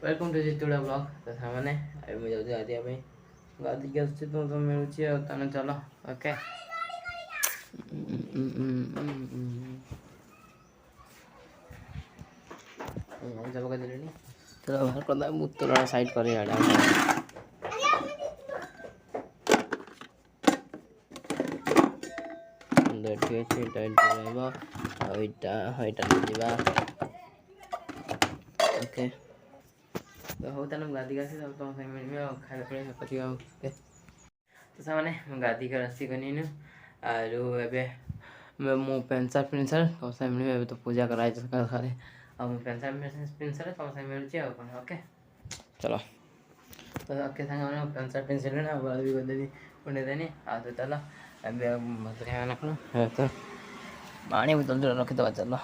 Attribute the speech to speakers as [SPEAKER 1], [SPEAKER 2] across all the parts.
[SPEAKER 1] Welcome to जितु Odia vlog. तो सामने अभी मुझे जाऊँ गाधिया पे गाधी के उससे तो मिलूची और तने चलो ओके। जब का दिलनी चलो बाहर कर दा मुत तो साइड करे यार ठीक है टाइट रहबा होइटा दिबा ओके। तो हो तान गाधी का सब तुम से मिलबे और खाए पड़े पति ओके। तो सामने गाधी का रस्सी कनी न आरो एबे मो पेंसर पिंसर तुम से मिलबे एबे तो पूजा कराई सका खाली अब मो पेंसर पिंसर तुम से मिलची और कोन ओके चलो। तो ओके संग हमने पेंसर पिंसर ना बाल भी बदली उन्हें देनी आ तो चलो एबे मत खाना ना तो पानी बोतल तो रख दो चलो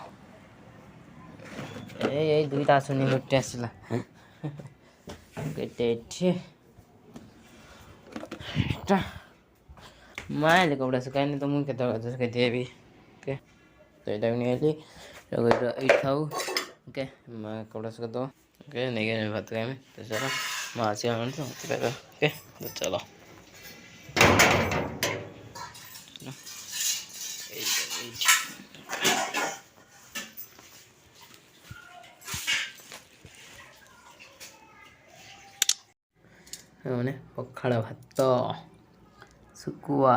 [SPEAKER 1] ए दुईटा सुनी गुट्टे आसला गेटे माइले कपड़ा सुखाइनी तो मुझे केतବେଳେ सुखाई देबी ओके। तो एटा भी नहीं आली खाऊ ओके माँ कपड़ा सुखा दो ओके नहीं गए भात खाएं तो चलो माँ से आने तो ओके तो चलो मैंने पखाड़ भात सुकुआ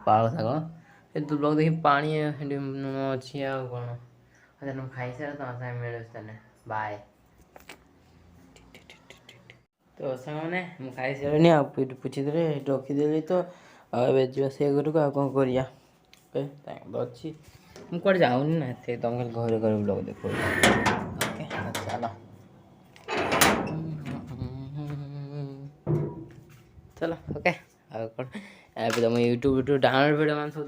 [SPEAKER 1] पाल शाग ए तू ब्लॉग देखी पानी अच्छी आ कौन अच्छा खाई सारा तो साथ मिले बाय। तो सामने मुझे खाई सारे आप पूछी रखीदेली तो आज से घर को आ कौन करिया अच्छी मुझे कौन जाऊनी ना तुम खाली घर घर ब्लॉग देख ओके चलो चलो ओके अभी तुम यूट्यूब डाउनलोड वीडियो मान सब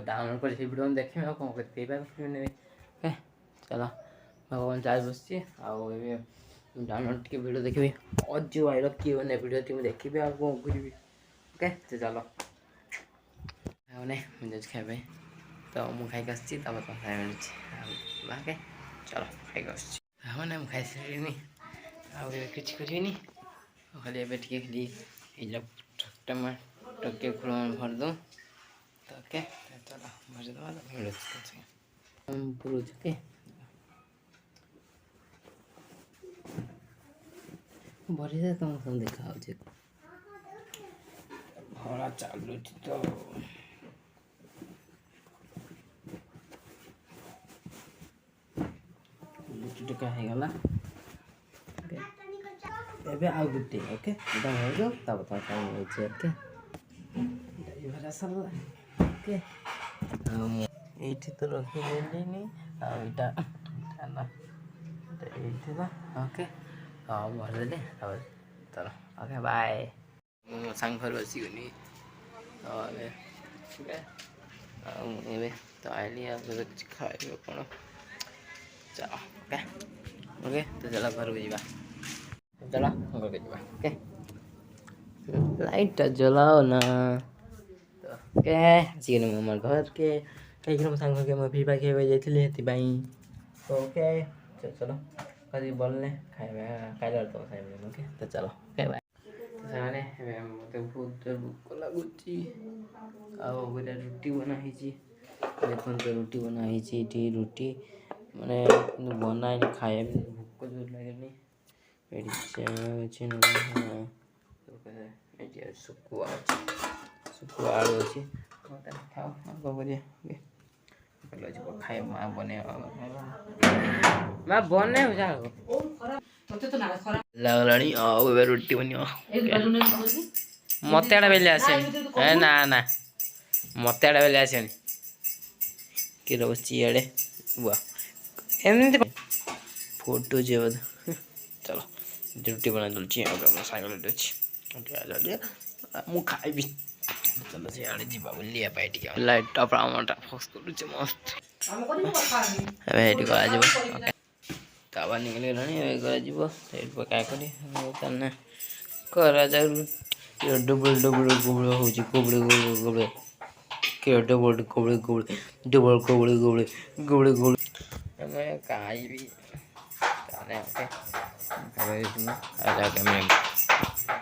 [SPEAKER 1] डाउनलोड कर वीडियो देखिए और कौन करते ओके चलो भगवान चार्ज बस डाउनलोड के वीडियो देखिए और जो वायरल किए मैंने वीडियो थी मैं देखी आप कौन करी ओके तो चलो मुझे खाए तो मुझे खाई आसती तुम खाई मिलूँ चलो खाई आसने मुझे खाई सारे किसी करी खाली एवं खाली टमाटर के फूल भर दूँ तो ओके चलो भर दवा मिलूँ पूरा ओके भरी से तुम सब देखा भरा चालू तो टिका होगा एबे आ गुटे ओके इधर हो जो तब तक टाइम हो ओके भरा सब ओके एठी तो रखी लेनी आ इटा ना तो एठी ना ओके हां भर दे अब चलो ओके बाय मो संग घर बसी गनी और ओके एबे तो आइली आ तो कुछ खाइबो कोन चलो ओके ओके तो चलो घर को जीवा चलो घर को जीवा ओके लाइट जलाओ ना तो ओके आसी गनी हमर घर के कहीं सांग के मैं फीफा खेबे जाइथिले हेति बाई ओके चलो कदी बोलने खाइबा खाइला तो खाइबे ओके तो चलो ओके बाय। सामने मत बहुत भूख लगुची आ गोटे रुटी बना देखो तो रुटी बना रुटी मैंने बनाई खाए भूख जोर लगे सुकुआ आलू अच्छी खाओ खाए माँ बने माँ बने लगलानी रुटी बनी मत बेले आसे ना ना मत बेले आसे कि रोची आड़े बुआ एमती फोटो जे चलो रुटी बना दूसरी साइकिल अच्छी मुझे खाइबी चलो से आड़े जीवा बुलिया पाई लाइट टाटा फोकस करुचे मस्त एबे करा जीव तावा निकले क्या करा जा डबल डबल गोबड़े हो गोबड़े गोबड़े गोबड़े के डबल गोबड़े गोबड़े डबल गोबड़े गोबड़े गोबड़े गोबड़े मैं खाइबी ओके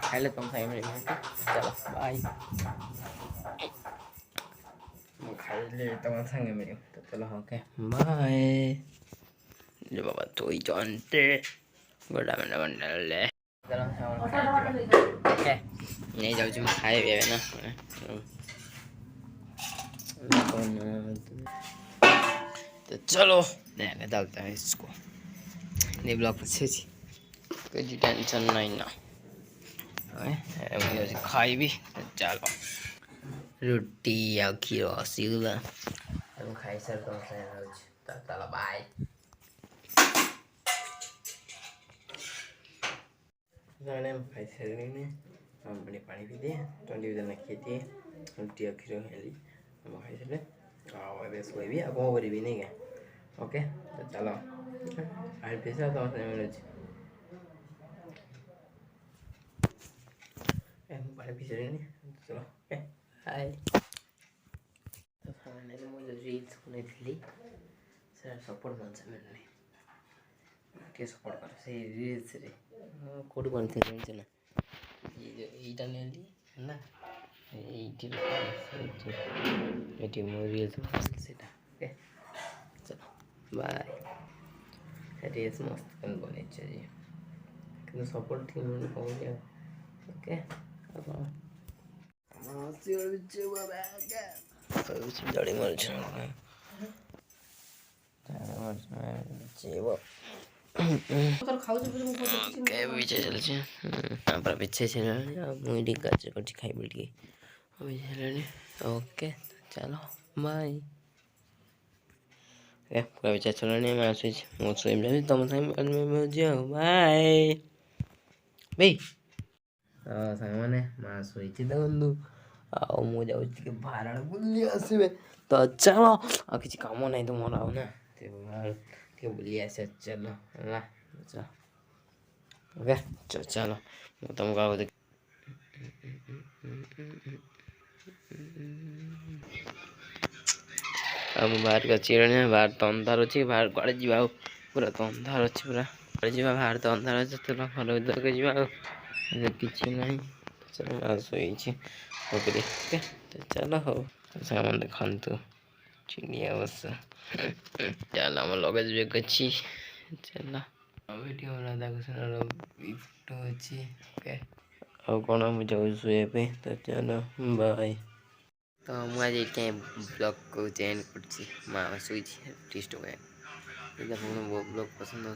[SPEAKER 1] खाइले तुम साइड चलो बाय खाइले तुम संगे में तो चलो ओके बाय जो बाबा तो ही जानते बड़ा बड़ा बंडल ओके नहीं जाऊँ मैं खाए भी ना तो चलो देखने डालता है इसको नहीं ब्लॉग अच्छे सी कोई टेंशन नहीं ना मुझे खाई भी चलो रोटी या खीर सीला हम खाई सर तो चलो बाय जाने हम खाई सर नहीं हम अपने पानी पी दिए 20 दिन रखी थी रोटी या खीर हेली हम खाई सर अब सोई भी अब वो भी नहीं गए ओके तो चलो आज पैसा तो मिले पानी पी सर चलो ओके हाय तो सामने मुझे रील्स बनेइथिली सर सपोर्ट मानछ मिलने के सपोर्ट कर से रील्स रे कोड बनते जानिछ ना ये एटा नेली ना एटी मो रील्स सेटा ओके चलो बाय रील्स मस्त कन बनेछ जी কিন্তু सपोर्ट थी मन हो गया ओके अब सिर बिचे बाबा का जड़ी मर छ पीछे मुझे कर खाई बिल्टी ओके चलो बाय पीछे चलाने में तुम बाय भाई सामने माँ शोची देखु ଆଉ ମୁଁ ଯାଉଛି ଟିକେ ବାହାର ଆଡ଼େ ବୁଲି ଆସିବେ ତ ଚାଲ ଆଉ କିଛି କାମ ନାହିଁ ତ ମୋର ଆଉ ନା ଟିକେ ବୁଲି ଆସିବା ଚାଲ ହେଲା ଓକେ ଚାଲ ମୁଁ ତମକୁ ଆଉ ଆଉ ମୁଁ ବାହାରକୁ ଅଛି ବାହାର ତ ଅନ୍ଧାର ଅଛି ବାହାର କୁଆଡ଼େ ଯିବା ଆଉ ପୁରା ତ ଅନ୍ଧାର ଅଛି ପୁରା କୁଆଡ଼େ ଯିବା ବାହାର ତ ଅନ୍ଧାର ଅଛି ଚାଲ ଘର ଭିତରକୁ ଯିବା ଆଉ କିଛି ନାହିଁ चलो शोची ओके तो चलो हो सामान देखु चिड़िया बस चल आम लगेज बैग अच्छी चल वीडियो फोटो अच्छी ओके आउ कौन मुझे शुए तो चलो बाय तो मुझे कहीं ब्लॉग को चेंज कर माँ शुई टिस्ट ब्लॉग पसंद हो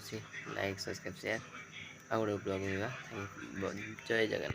[SPEAKER 1] लाइक सब्सक्राइब शेयर आउ गोटे ब्लॉग मिलवा जय जगन्नाथ।